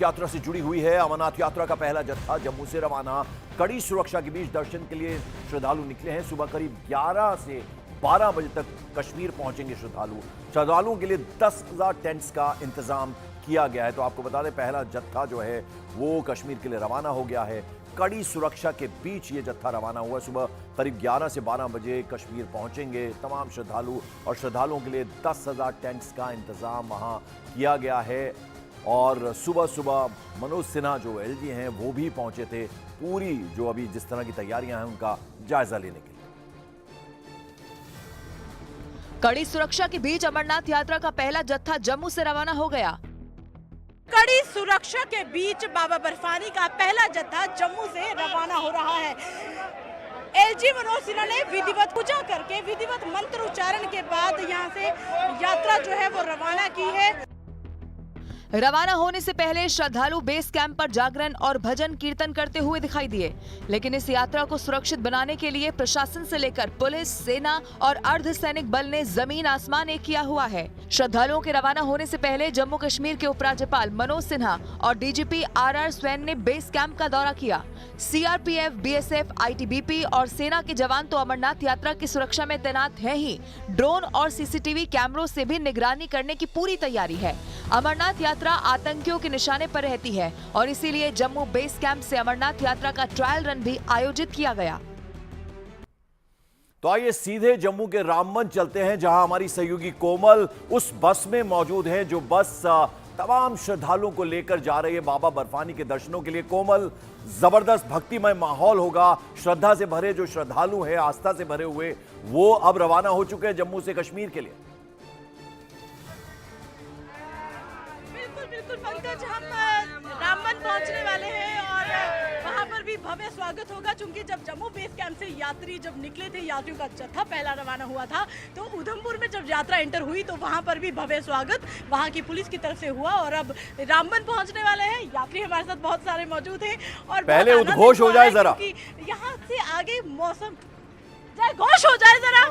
यात्रा से जुड़ी हुई है। अमरनाथ यात्रा का पहला जत्था जम्मू से रवाना। कड़ी सुरक्षा के बीच दर्शन के लिए श्रद्धालु निकले हैं। सुबह करीब 11 से 12 बजे तक कश्मीर पहुंचेंगे श्रद्धालुओं के लिए 10,000 टेंट्स का इंतजाम किया गया है। तो आपको बता दें, पहला जत्था जो है वो कश्मीर के लिए रवाना हो गया है। कड़ी सुरक्षा के बीच ये जत्था रवाना हुआ। सुबह करीब 11 से 12 बजे कश्मीर पहुंचेंगे तमाम श्रद्धालु, और श्रद्धालुओं के लिए 10,000 टेंट्स का इंतजाम वहां किया गया है। और सुबह सुबह मनोज सिन्हा जो एलजी हैं वो भी पहुंचे थे, पूरी जो अभी जिस तरह की तैयारियां हैं उनका जायजा लेने के लिए। कड़ी सुरक्षा के बीच अमरनाथ यात्रा का पहला जत्था जम्मू से रवाना हो गया। कड़ी सुरक्षा के बीच बाबा बर्फानी का पहला जत्था जम्मू से रवाना हो रहा है। एलजी मनोज सिन्हा ने विधिवत पूजा करके विधिवत मंत्र उच्चारण के बाद यहां से यात्रा जो है वो रवाना की है। रवाना होने से पहले श्रद्धालु बेस कैंप पर जागरण और भजन कीर्तन करते हुए दिखाई दिए, लेकिन इस यात्रा को सुरक्षित बनाने के लिए प्रशासन से लेकर पुलिस, सेना और अर्धसैनिक बल ने जमीन आसमान एक किया हुआ है। श्रद्धालुओं के रवाना होने से पहले जम्मू कश्मीर के उपराज्यपाल मनोज सिन्हा और डीजीपी आर स्वैन ने बेस कैंप का दौरा किया। सीआरपीएफ, बीएसएफ, आईटीबीपी और सेना के जवान तो अमरनाथ यात्रा की सुरक्षा में तैनात है ही, ड्रोन और सीसीटीवी कैमरों से भी निगरानी करने की पूरी तैयारी है। अमरनाथ यात्रा आतंकियों के निशाने पर रहती है और इसीलिए जम्मू बेस कैंप से अमरनाथ यात्रा का ट्रायल रन भी आयोजित किया गया। तो आइए सीधे जम्मू के रामबन चलते हैं, जहां हमारी सहयोगी कोमल उस बस में मौजूद है जो बस तमाम श्रद्धालुओं को लेकर जा रही है बाबा बर्फानी के दर्शनों के लिए। कोमल, जबरदस्त भक्तिमय माहौल होगा। श्रद्धा से भरे जो श्रद्धालु हैं, आस्था से भरे हुए, वो अब रवाना हो चुके हैं जम्मू से कश्मीर के लिए। बिल्कुल पंकज, हम रामबन पहुंचने वाले हैं और वहां पर भी भव्य स्वागत होगा। चूंकि जब जम्मू बेस कैंप से यात्री जब निकले थे, यात्रियों का जत्था पहला रवाना हुआ था, तो उधमपुर में जब यात्रा एंटर हुई तो वहां पर भी भव्य स्वागत वहां की पुलिस की तरफ से हुआ। और अब रामबन पहुंचने वाले हैं। यात्री हमारे साथ बहुत सारे मौजूद हैं और पहले उद्घोष हो जाए जरा, यहाँ से आगे मौसम जय घोष हो जाए जरा।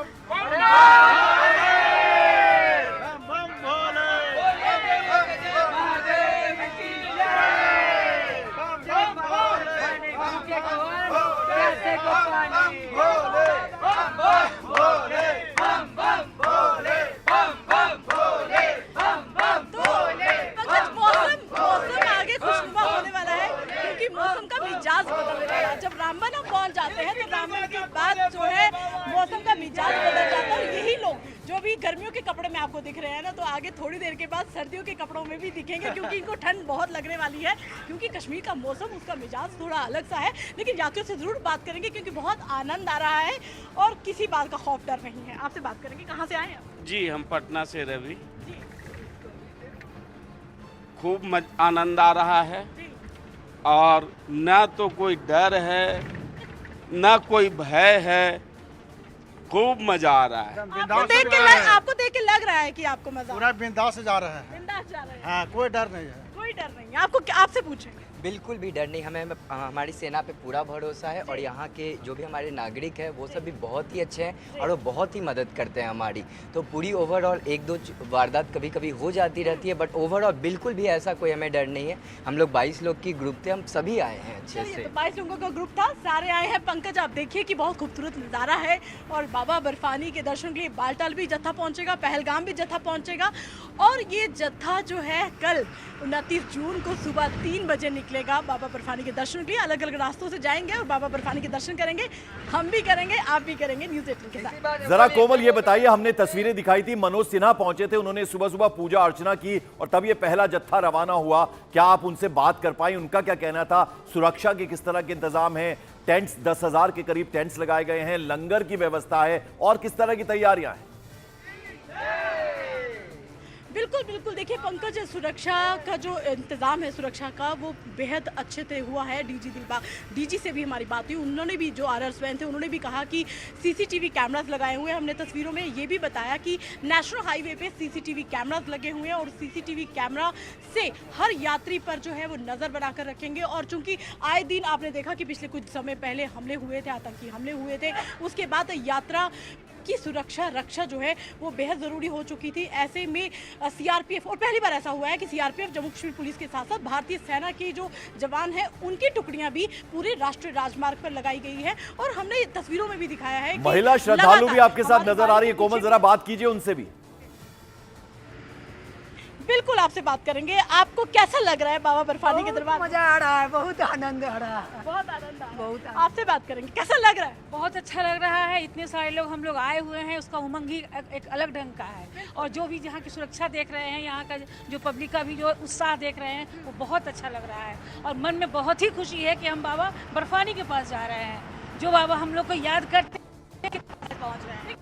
जब रामबन हम पहुंच जाते हैं तो रामबन के बाद जो है मौसम का मिजाज बदल जाता है। और यही लोग जो भी गर्मियों के कपड़े में आपको दिख रहे हैं ना, तो आगे थोड़ी देर के बाद सर्दियों के कपड़ों में भी दिखेंगे, क्योंकि इनको ठंड बहुत लगने वाली है। क्योंकि कश्मीर का मौसम, उसका मिजाज थोड़ा अलग सा है। लेकिन यात्रियों से जरूर बात करेंगे क्योंकि बहुत आनंद आ रहा है और किसी बात का खौफ डर नहीं है। आपसे बात करेंगे, कहाँ से आए हैं आप? जी, हम पटना से रवि। खूब आनंद आ रहा है और ना तो कोई डर है ना कोई भय है, खूब मजा आ रहा है। आपको देख के लग रहा है कि आपको मजा पूरा बिंदास से जा रहे हैं। बिंदास जा रहे हैं। हाँ, कोई डर नहीं है। कोई डर नहीं है। आपको आपसे पूछें। बिल्कुल भी डर नहीं, हमें हमारी सेना पे पूरा भरोसा है और यहाँ के जो भी हमारे नागरिक हैं वो सब भी बहुत ही अच्छे हैं और वो बहुत ही मदद करते हैं हमारी। तो पूरी ओवरऑल एक दो वारदात कभी कभी हो जाती रहती है, बट ओवरऑल बिल्कुल भी ऐसा कोई हमें डर नहीं है। हम लोग 22 लोग की ग्रुप थे, हम सभी आए हैं अच्छे से। तो 22 लोगों का ग्रुप था, सारे आए हैं। पंकज, आप देखिए कि बहुत खूबसूरत नज़ारा है और बाबा बर्फानी के दर्शन के लिए बालटाल भी जत्था पहुँचेगा, पहलगाम भी जत्था पहुँचेगा। और ये जत्था जो है कल 29 जून को सुबह 3 बजे निकलेगा बाबा बर्फानी के दर्शन के लिए। अलग अलग रास्तों से जाएंगे और बाबा बर्फानी के दर्शन करेंगे। हम भी करेंगे, आप भी करेंगे न्यूज़ 18 के साथ। जरा कोमल ये बताइए, हमने तस्वीरें दिखाई थी, मनोज सिन्हा पहुंचे थे, उन्होंने सुबह सुबह पूजा अर्चना की और तब ये पहला जत्था रवाना हुआ। क्या आप उनसे बात कर पाई? उनका क्या कहना था? सुरक्षा के किस तरह के इंतजाम है? टेंट्स 10,000 के करीब टेंट्स लगाए गए हैं, लंगर की व्यवस्था है और किस तरह की तैयारियां हैं? बिल्कुल देखिए पंकज, सुरक्षा का जो इंतजाम है सुरक्षा का वो बेहद अच्छे से हुआ है। डीजी से भी हमारी बात हुई, उन्होंने भी, जो आर स्वैन थे, उन्होंने भी कहा कि सीसीटीवी कैमरास लगाए हुए हैं। हमने तस्वीरों में ये भी बताया कि नेशनल हाईवे पे सीसीटीवी कैमरास लगे हुए हैं और सीसीटीवी कैमरा से हर यात्री पर जो है वो नज़र बनाकर रखेंगे। और चूंकि आए दिन आपने देखा कि पिछले कुछ समय पहले हमले हुए थे, आतंकी हमले हुए थे, उसके बाद यात्रा उनकी सुरक्षा रक्षा जो है वो बेहद ज़रूरी हो चुकी थी। ऐसे में सीआरपीएफ, और पहली बार ऐसा हुआ है कि सीआरपीएफ जम्मू कश्मीर पुलिस के साथ साथ भारतीय सेना की जो जवान है उनकी टुकड़ियां भी पूरे राष्ट्रीय राजमार्ग पर लगाई गई है। और हमने तस्वीरों में भी दिखाया है कि महिला श्रद्धालु भी आपके साथ हमारी नजर आ रही है। गाड़ी के कोमल, पीछे जरा बात कीजिए उनसे भी। बिल्कुल आपसे बात करेंगे। आपको कैसा लग रहा है बाबा बर्फानी के दरबार? मजा आ रहा है, बहुत आनंद आ रहा है। बहुत आनंद आ रहा है। बहुत आनंद। आपसे बात करेंगे, कैसा लग रहा है? बहुत अच्छा लग रहा है। इतने सारे लोग हम लोग आए हुए हैं, उसका उमंग ही एक अलग ढंग का है। और जो भी यहाँ की सुरक्षा देख रहे हैं, यहाँ का जो पब्लिक का भी जो उत्साह देख रहे हैं, वो बहुत अच्छा लग रहा है। और मन में बहुत ही खुशी है कि हम बाबा बर्फानी के पास जा रहे हैं, जो बाबा हम लोग को याद करते हैं, पहुँच रहे हैं।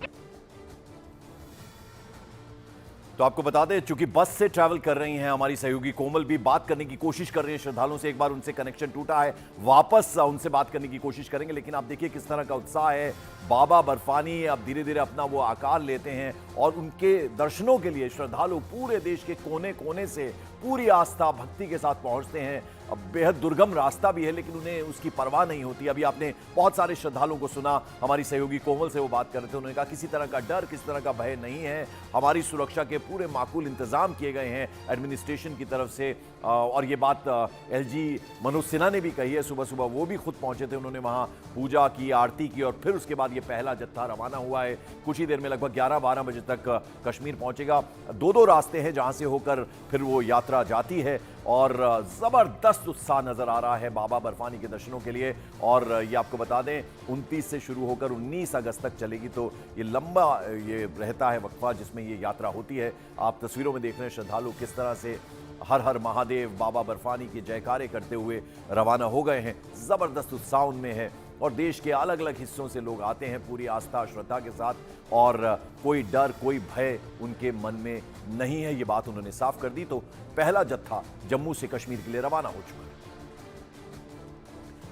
तो आपको बता दें, चूंकि बस से ट्रैवल कर रही हैं हमारी सहयोगी कोमल, भी बात करने की कोशिश कर रही हैं श्रद्धालुओं से। एक बार उनसे कनेक्शन टूटा है, वापस उनसे बात करने की कोशिश करेंगे। लेकिन आप देखिए किस तरह का उत्साह है। बाबा बर्फानी अब धीरे धीरे अपना वो आकार लेते हैं और उनके दर्शनों के लिए श्रद्धालु पूरे देश के कोने कोने से पूरी आस्था भक्ति के साथ पहुंचते हैं। अब बेहद दुर्गम रास्ता भी है, लेकिन उन्हें उसकी परवाह नहीं होती। अभी आपने बहुत सारे श्रद्धालुओं को सुना, हमारी सहयोगी कोमल से वो बात कर रहे थे। उन्होंने कहा किसी तरह का डर, किसी तरह का भय नहीं है। हमारी सुरक्षा के पूरे माकूल इंतजाम किए गए हैं एडमिनिस्ट्रेशन की तरफ से। और ये बात एलजी मनोज सिन्हा ने भी कही है। सुबह सुबह वो भी खुद पहुंचे थे, उन्होंने वहां पूजा की, आरती की और फिर उसके बाद ये पहला जत्था रवाना हुआ है। कुछ ही देर में लगभग 11-12 बजे तक कश्मीर पहुंचेगा। दो रास्ते हैं जहां से होकर फिर वो यात्रा जाती है और जबरदस्त उत्साह नजर आ रहा है बाबा बर्फानी के दर्शनों के लिए। और ये आपको बता दें 29 से शुरू होकर 19 अगस्त तक चलेगी। तो ये लंबा ये रहता है वक्फा जिसमें ये यात्रा होती है। आप तस्वीरों में देख रहे हैं श्रद्धालु किस तरह से हर हर महादेव बाबा बर्फानी के जयकारे करते हुए रवाना हो गए हैं। जबरदस्त उत्साह उनमें है और देश के अलग अलग हिस्सों से लोग आते हैं पूरी आस्था श्रद्धा के साथ। और कोई डर, कोई भय उनके मन में नहीं है, ये बात उन्होंने साफ कर दी। तो पहला जत्था जम्मू से कश्मीर के लिए रवाना हो चुका है।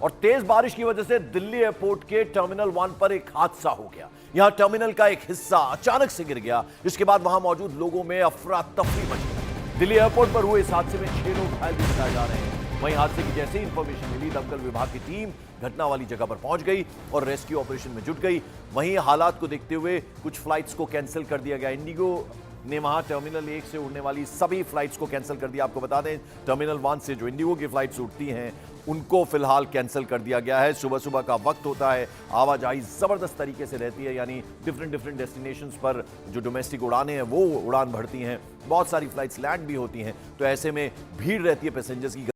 और तेज बारिश की वजह से दिल्ली एयरपोर्ट के टर्मिनल 1 पर एक हादसा हो गया। यहां टर्मिनल का एक हिस्सा अचानक से गिर गया। इसके बाद वहां मौजूद लोगों में अफरा तफरी मच गई। दिल्ली एयरपोर्ट पर हुए इस हादसे में 6 लोग घायल भी बताए जा रहे हैं। वहीं हादसे की जैसे ही इंफॉर्मेशन मिली, दमकल विभाग की टीम घटना वाली जगह पर पहुंच गई और रेस्क्यू ऑपरेशन में जुट गई। वहीं हालात को देखते हुए कुछ फ्लाइट्स को कैंसिल कर दिया गया। इंडिगो ने वहां टर्मिनल 1 से उड़ने वाली सभी फ्लाइट्स को कैंसिल कर दिया। आपको बता दें टर्मिनल 1 से जो इंडिगो की फ्लाइट्स उड़ती हैं उनको फिलहाल कैंसिल कर दिया गया है। सुबह सुबह का वक्त होता है, आवाजाही जबरदस्त तरीके से रहती है, यानी डिफरेंट डेस्टिनेशंस पर जो डोमेस्टिक उड़ानें हैं वो उड़ान भरती हैं। बहुत सारी फ्लाइट्स लैंड भी होती हैं, तो ऐसे में भीड़ रहती है पैसेंजर्स की।